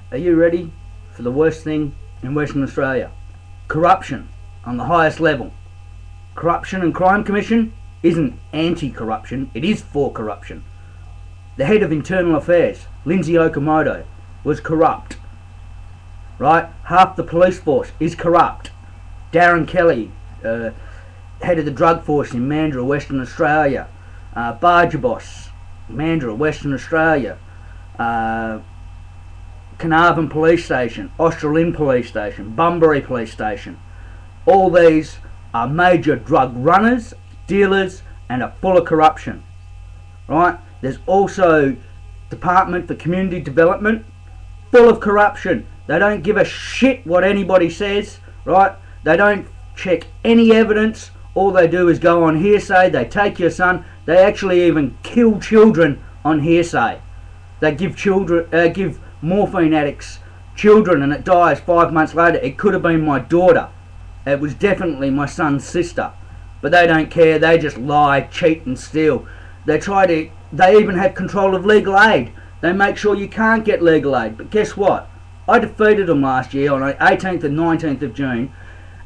Are you ready for the worst thing in Western Australia? Corruption on the highest level. Corruption and Crime Commission isn't anti-corruption, it is for corruption. The head of Internal Affairs, Lindsay Okamoto, was corrupt. Right? Half the police force is corrupt. Darren Kelly, head of the drug force in Mandurah, Western Australia. Barger Boss, Mandurah, Western Australia. Carnarvon Police Station, Australind Police Station, Bunbury Police Station. All these are major drug runners, dealers, and are full of corruption. Right? There's also Department for Community Development, full of corruption. They don't give a shit what anybody says, right? They don't check any evidence. All they do is go on hearsay. They take your son. They actually even kill children on hearsay. They give morphine addicts children, and it dies 5 months later. It could have been my daughter. It was definitely my son's sister. But they don't care. They just lie, cheat and steal. They even have control of legal aid. They make sure you can't get legal aid. But guess what? I defeated them last year on the 18th and 19th of June,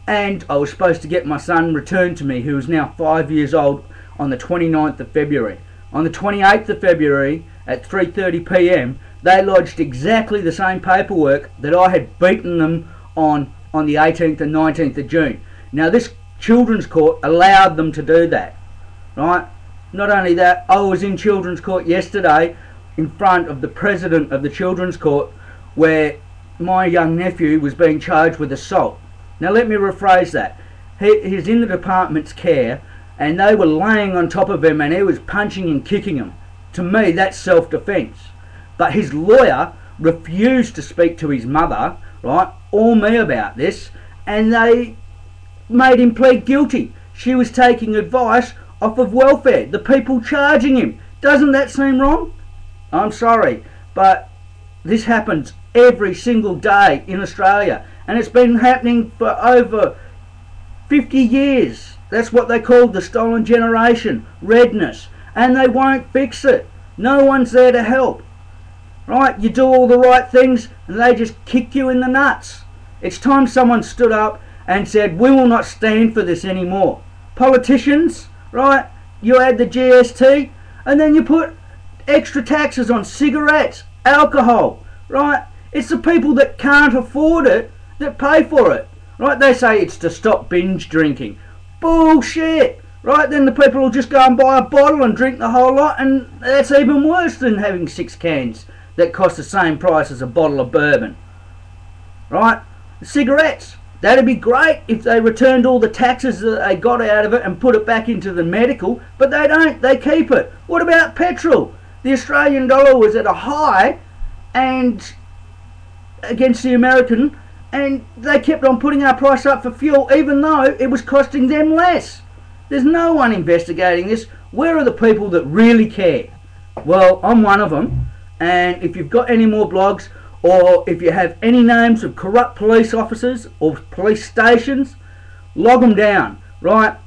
and I was supposed to get my son returned to me, who is now 5 years old, on the 29th of February. On the 28th of February at 3:30 p.m, they lodged exactly the same paperwork that I had beaten them on the 18th and 19th of June. Now this children's court allowed them to do that, right? Not only that, I was in children's court yesterday in front of the president of the children's court, where my young nephew was being charged with assault. Now let me rephrase that. He's in the department's care, and they were laying on top of him, and he was punching and kicking him. To me, that's self-defence. But his lawyer refused to speak to his mother, right, or me about this, and they made him plead guilty. She was taking advice off of welfare, the people charging him. Doesn't that seem wrong? I'm sorry, but this happens every single day in Australia, and it's been happening for over 50 years. That's what they call the stolen generation, redness, and they won't fix it. No one's there to help. Right? You do all the right things and they just kick you in the nuts. It's time someone stood up and said, we will not stand for this anymore. Politicians, right? You add the GST and then you put extra taxes on cigarettes, alcohol, right? It's the people that can't afford it that pay for it, right? They say it's to stop binge drinking. Bullshit, right? Then the people will just go and buy a bottle and drink the whole lot, and that's even worse than having 6 cans that cost the same price as a bottle of bourbon, right? Cigarettes, that'd be great if they returned all the taxes that they got out of it and put it back into the medical, but they don't, they keep it. What about petrol? The Australian dollar was at a high and against the American, and they kept on putting our price up for fuel even though it was costing them less. There's no one investigating this. Where are the people that really care? Well, I'm one of them, and if you've got any more blogs, or if you have any names of corrupt police officers or police stations, log them down, right?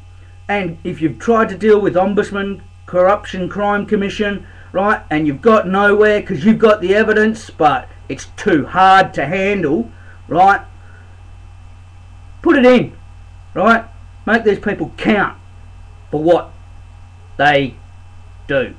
And if you've tried to deal with Ombudsman, Corruption Crime Commission, right, and you've got nowhere because you've got the evidence but it's too hard to handle, right, put it in, right? Make these people count for what they do.